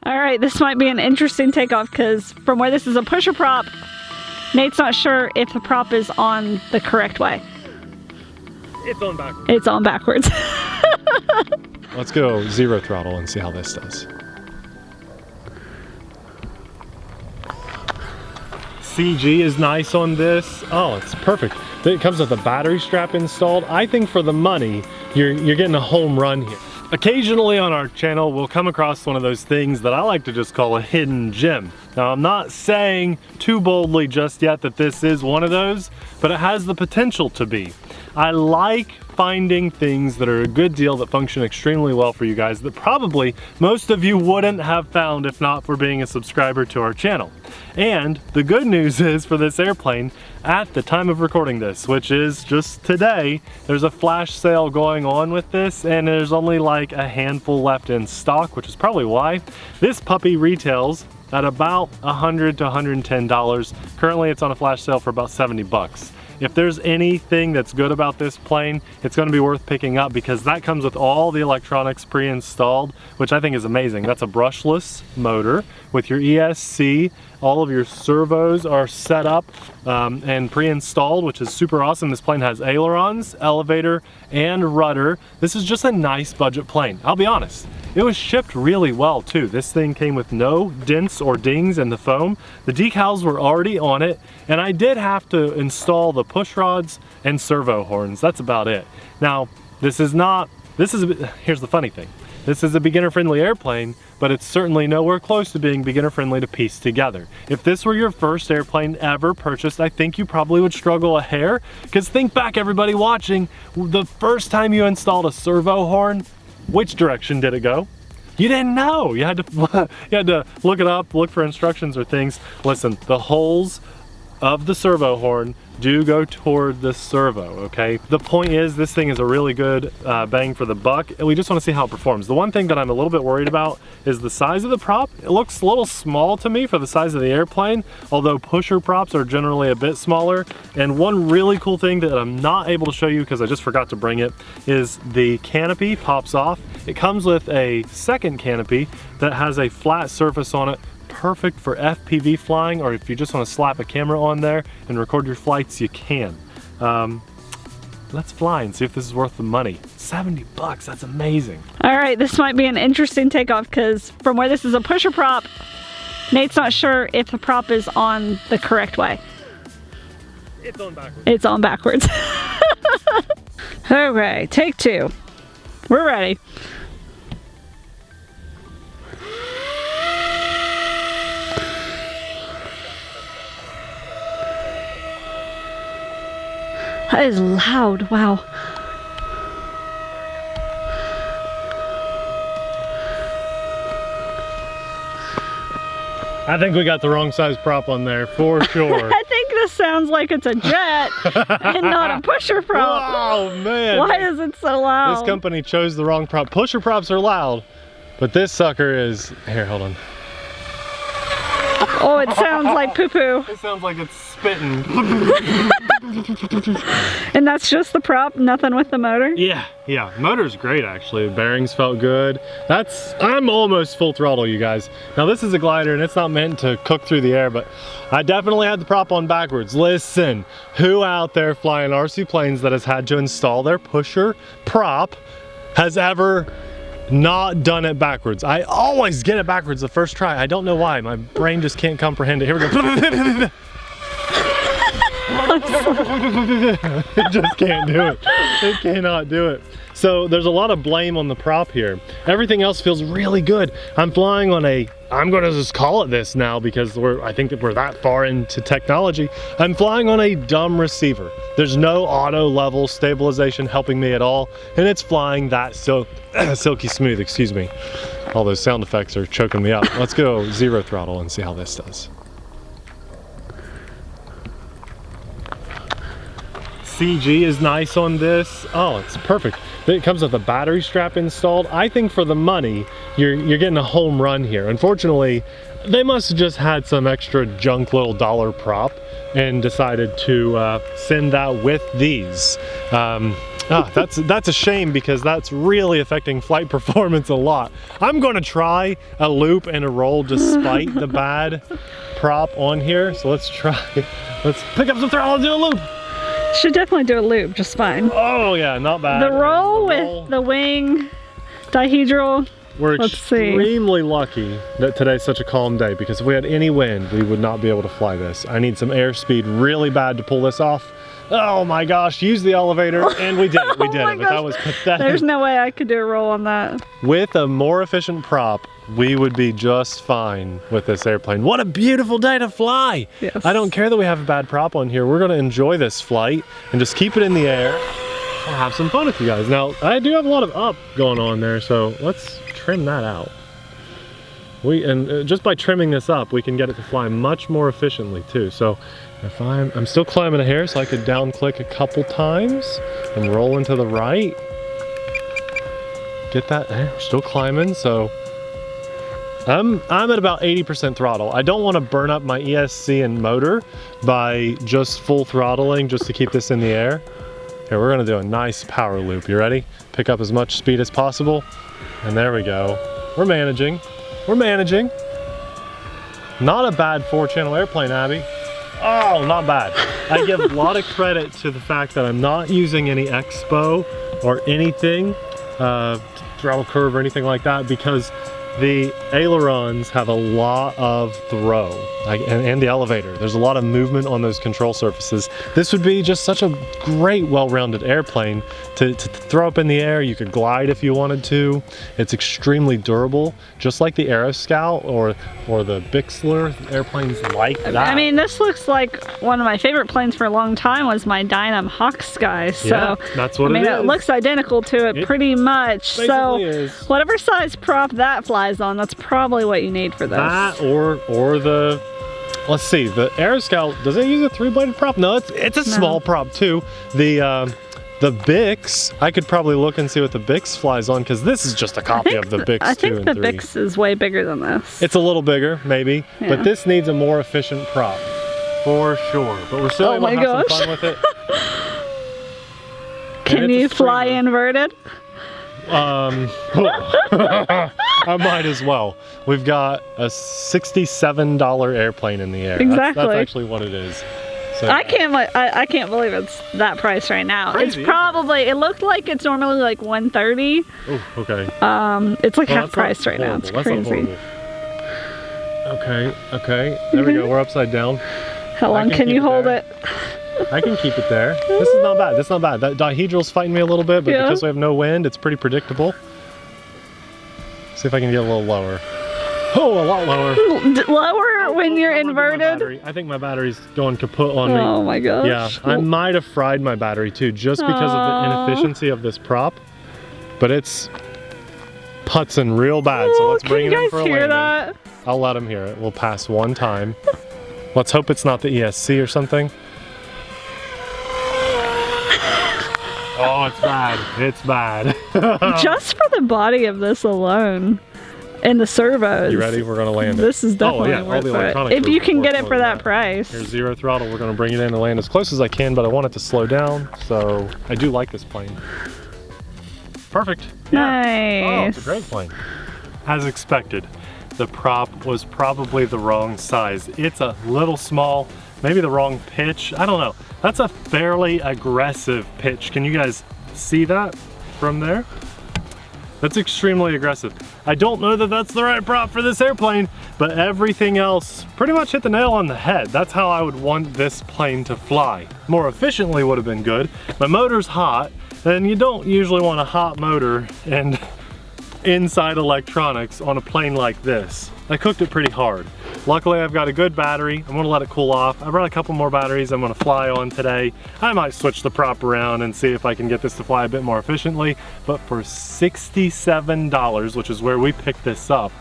All right, this might be an interesting takeoff because from where this is a pusher prop, Nate's not sure if the prop is on the correct way. It's on backwards. It's on backwards. Let's go zero throttle and see how this does. CG is nice on this. Oh, it's perfect. It comes with a battery strap installed. I think for the money, you're getting a home run here. Occasionally on our channel, we'll come across one of those things that I like to just call a hidden gem. Now, I'm not saying too boldly just yet that this is one of those, but it has the potential to be. I like finding things that are a good deal that function extremely well for you guys that probably most of you wouldn't have found if not for being a subscriber to our channel. And the good news is for this airplane, at the time of recording this, which is just today, there's a flash sale going on with this and there's only like a handful left in stock, which is probably why this puppy retails at about $100 to $110. Currently it's on a flash sale for about 70 bucks. If there's anything that's good about this plane, it's going to be worth picking up because that comes with all the electronics pre-installed, which I think is amazing. That's a brushless motor with your ESC. All of your servos are set up and pre-installed, which is super awesome. This plane has ailerons, elevator, and rudder. This is just a nice budget plane. I'll be honest. It was shipped really well too. This thing came with no dents or dings in the foam. The decals were already on it, and I did have to install the push rods and servo horns. That's about it. Now, here's the funny thing. This is a beginner-friendly airplane, but it's certainly nowhere close to being beginner-friendly to piece together. If this were your first airplane ever purchased, I think you probably would struggle a hair, because think back, everybody watching, the first time you installed a servo horn, which direction did it go? You didn't know. You had to look it up, look for instructions or things. Listen, the holes of the servo horn do go toward the servo, okay? The point is, this thing is a really good bang for the buck, and we just want to see how it performs. The one thing that I'm a little bit worried about is the size of the prop. It looks a little small to me for the size of the airplane, although pusher props are generally a bit smaller. And one really cool thing that I'm not able to show you because I just forgot to bring it is the canopy pops off. It comes with a second canopy that has a flat surface on it, perfect for FPV flying, or if you just want to slap a camera on there and record your flights, you can. Let's fly and see if this is worth the money. 70 bucks, that's amazing. All right, this might be an interesting takeoff because from where this is a pusher prop, Nate's not sure if the prop is on the correct way. It's on backwards. It's on backwards. Okay, take two. We're ready. That is loud, wow. I think we got the wrong size prop on there, for sure. I think this sounds like it's a jet and not a pusher prop. Oh man. Why is it so loud? This company chose the wrong prop. Pusher props are loud, but this sucker is, here, hold on. Oh, it sounds like poo-poo. It sounds like it's spitting. And that's just the prop, nothing with the motor? Yeah, motor's great actually. The bearings felt good. I'm almost full throttle, you guys. Now this is a glider and it's not meant to cook through the air, but I definitely had the prop on backwards. Listen, who out there flying RC planes that has had to install their pusher prop has ever not done it backwards? I always get it backwards the first try. I don't know why. My brain just can't comprehend it. Here we go. It just can't do it. It cannot do it. So there's a lot of blame on the prop here. Everything else feels really good. I'm flying on I'm gonna just call it this now because I think that we're that far into technology. I'm flying on a dumb receiver. There's no auto level stabilization helping me at all, and it's flying that silky smooth, excuse me. All those sound effects are choking me up. Let's go zero throttle and see how this does. CG is nice on this. Oh, it's perfect. It comes with a battery strap installed. I think for the money, you're getting a home run here. Unfortunately, they must have just had some extra junk little dollar prop and decided to send that with these. That's a shame because that's really affecting flight performance a lot. I'm gonna try a loop and a roll despite the bad prop on here. So let's try. Let's pick up the throttle and do a loop. Should definitely do a loop just fine. Oh yeah, not bad. The roll with the wing dihedral. We're extremely lucky that today's such a calm day, because if we had any wind, we would not be able to fly this. I need some airspeed really bad to pull this off. Oh my gosh, use the elevator, and we did it, we did it, but that was pathetic. There's no way I could do a roll on that. With a more efficient prop, we would be just fine with this airplane. What a beautiful day to fly! Yes. I don't care that we have a bad prop on here. We're gonna enjoy this flight and just keep it in the air and have some fun with you guys. Now, I do have a lot of up going on there, so let's trim that out. Just by trimming this up, we can get it to fly much more efficiently too. So if I'm still climbing a hair, so I could down click a couple times and roll into the right. Get that, we're still climbing, so I'm at about 80% throttle. I don't want to burn up my ESC and motor by just full throttling just to keep this in the air. Here, we're gonna do a nice power loop. You ready? Pick up as much speed as possible. And there we go. We're managing. We're managing. Not a bad 4-channel airplane, Abby. Oh, not bad. I give a lot of credit to the fact that I'm not using any expo or anything, throttle curve or anything like that, because the ailerons have a lot of throw, and the elevator. There's a lot of movement on those control surfaces. This would be just such a great, well-rounded airplane to throw up in the air. You could glide if you wanted to. It's extremely durable, just like the Aeroscout or the Bixler airplanes like that. I mean, this looks like one of my favorite planes for a long time was my Dynam Hawk Sky. So yeah, that's what it is. It looks identical to it pretty much. So whatever size prop that flies on, that's probably what you need for this. That or the, let's see, the Aeroscout, does it use a 3-bladed prop? No, it's a small prop too. The Bix, I could probably look and see what the Bix flies on, because this is just a copy of the Bix 2 and 3. I think the Bix is way bigger than this. It's a little bigger, maybe, but this needs a more efficient prop, for sure. But we're still able to have some fun with it. Can you fly inverted? I might as well. We've got a $67 airplane in the air. Exactly. That's actually what it is. So, I can't believe it's that price right now. Crazy, it's probably, it looked like it's normally like $130. Oh, okay. It's like half price right now. It's crazy. Okay. There we go. We're upside down. How long can you hold it? I can keep it there. This is not bad. This is not bad. That dihedral's fighting me a little bit, but because we have no wind, it's pretty predictable. See if I can get a little lower. Oh, a lot lower. Lower when you're inverted? I think my battery's going kaput on me. Oh my gosh. Yeah, I might have fried my battery too, just because of the inefficiency of this prop. But it's putzing real bad, so let's bring it in for a landing. Can you guys hear that? I'll let him hear it. We'll pass one time. Let's hope it's not the ESC or something. Oh, it's bad. It's bad. Just for the body of this alone and the servos. You ready? We're going to land it. This is definitely worth it. If you can get it for that price. Here's 0 throttle. We're going to bring it in and land as close as I can, but I want it to slow down. So I do like this plane. Perfect. Yeah. Nice. Oh, it's a great plane. As expected, the prop was probably the wrong size. It's a little small, maybe the wrong pitch. I don't know. That's a fairly aggressive pitch. Can you guys see that from there? That's extremely aggressive. I don't know that that's the right prop for this airplane, but everything else pretty much hit the nail on the head. That's how I would want this plane to fly. More efficiently would have been good. My motor's hot, and you don't usually want a hot motor and inside electronics on a plane like this. I cooked it pretty hard. Luckily, I've got a good battery. I'm gonna let it cool off. I brought a couple more batteries I'm gonna fly on today. I might switch the prop around and see if I can get this to fly a bit more efficiently. But for $67, which is where we picked this up,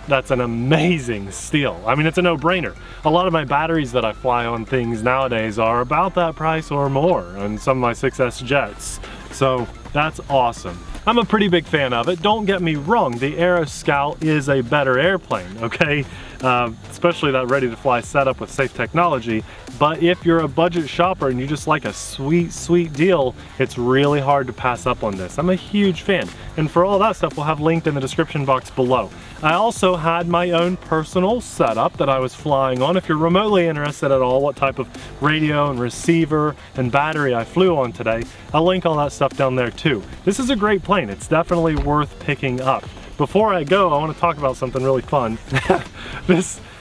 that's an amazing steal. I mean, it's a no-brainer. A lot of my batteries that I fly on things nowadays are about that price or more on some of my 6S jets. So that's awesome. I'm a pretty big fan of it. Don't get me wrong, the Aeroscout is a better airplane, okay? Especially that ready-to-fly setup with safe technology. But if you're a budget shopper and you just like a sweet, sweet deal, it's really hard to pass up on this. I'm a huge fan. And for all that stuff, we'll have linked in the description box below. I also had my own personal setup that I was flying on. If you're remotely interested at all what type of radio and receiver and battery I flew on today, I'll link all that stuff down there too. This is a great plane. It's definitely worth picking up. Before I go, I want to talk about something really fun.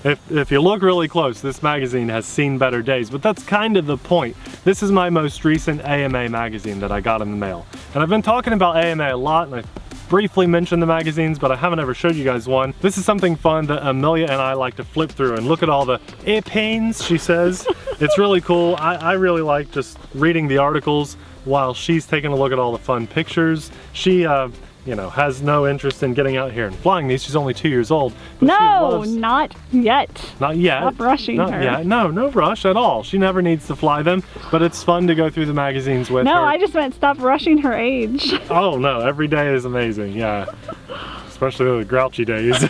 If you look really close, this magazine has seen better days, but that's kind of the point. This is my most recent AMA magazine that I got in the mail. And I've been talking about AMA a lot, and I briefly mentioned the magazines, but I haven't ever showed you guys one. This is something fun that Amelia and I like to flip through and look at all the airplanes, she says. It's really cool. I really like just reading the articles while she's taking a look at all the fun pictures. She, you know, has no interest in getting out here and flying these. She's only 2 years old. No, not yet. Not yet. Stop rushing her. Not yet. No, no rush at all. She never needs to fly them, but it's fun to go through the magazines with her. No, I just meant stop rushing her age. Oh no, every day is amazing, yeah. Especially the grouchy days.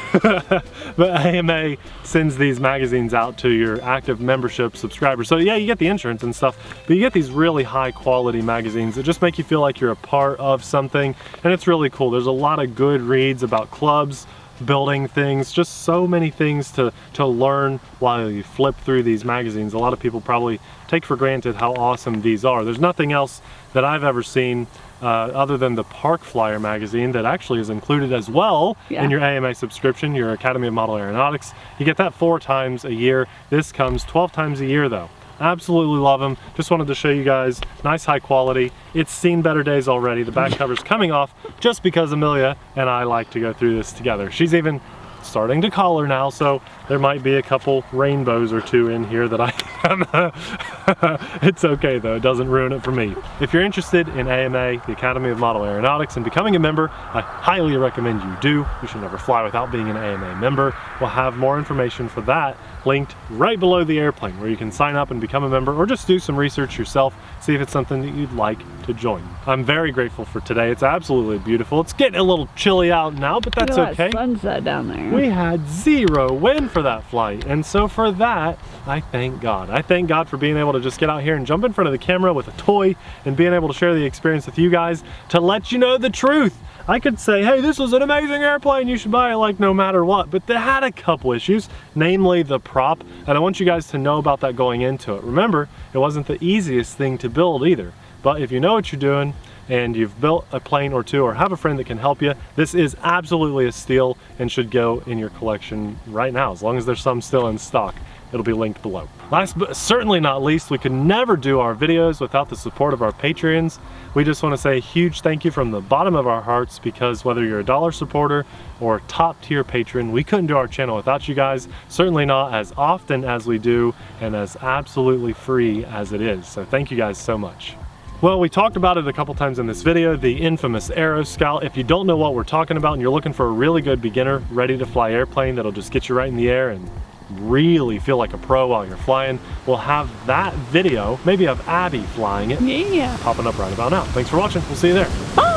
But AMA sends these magazines out to your active membership subscribers. So yeah, you get the insurance and stuff, but you get these really high quality magazines that just make you feel like you're a part of something, and it's really cool. There's a lot of good reads about clubs, building things, just so many things to learn while you flip through these magazines. A lot of people probably take for granted how awesome these are. There's nothing else that I've ever seen other than the Park Flyer magazine that actually is included as well in your AMA subscription, your Academy of Model Aeronautics. You get that 4 times a year. This comes 12 times a year though. Absolutely love them. Just wanted to show you guys, nice high quality. It's seen better days already. The back cover's coming off just because Amelia and I like to go through this together. She's even starting to color now, so there might be a couple rainbows or 2 in here that I it's okay though, it doesn't ruin it for me. If you're interested in AMA, the Academy of Model Aeronautics, and becoming a member, I highly recommend you do. You should never fly without being an AMA member. We'll have more information for that linked right below the airplane, where you can sign up and become a member, or just do some research yourself, see if it's something that you'd like to join. I'm very grateful for today. It's absolutely beautiful. It's getting a little chilly out now, but that's okay. Sunset down there. We had 0 wind for that flight, and so for that, I thank God. I thank God for being able to just get out here and jump in front of the camera with a toy and being able to share the experience with you guys to let you know the truth. I could say, hey, this was an amazing airplane, you should buy it like no matter what, but they had a couple issues, namely the prop, and I want you guys to know about that going into it. Remember, it wasn't the easiest thing to build either, but if you know what you're doing and you've built a plane or 2 or have a friend that can help you, this is absolutely a steal and should go in your collection right now, as long as there's some still in stock. It'll be linked below. Last but certainly not least, we could never do our videos without the support of our Patreons. We just want to say a huge thank you from the bottom of our hearts, because whether you're a $1 supporter or top tier patron, we couldn't do our channel without you guys, certainly not as often as we do and as absolutely free as it is. So thank you guys so much. Well, we talked about it a couple times in this video, the infamous Aeroscout. If you don't know what we're talking about and you're looking for a really good beginner, ready to fly airplane that'll just get you right in the air and really feel like a pro while you're flying, we'll have that video, maybe of Abby flying it, popping up right about now. Thanks for watching. We'll see you there. Bye.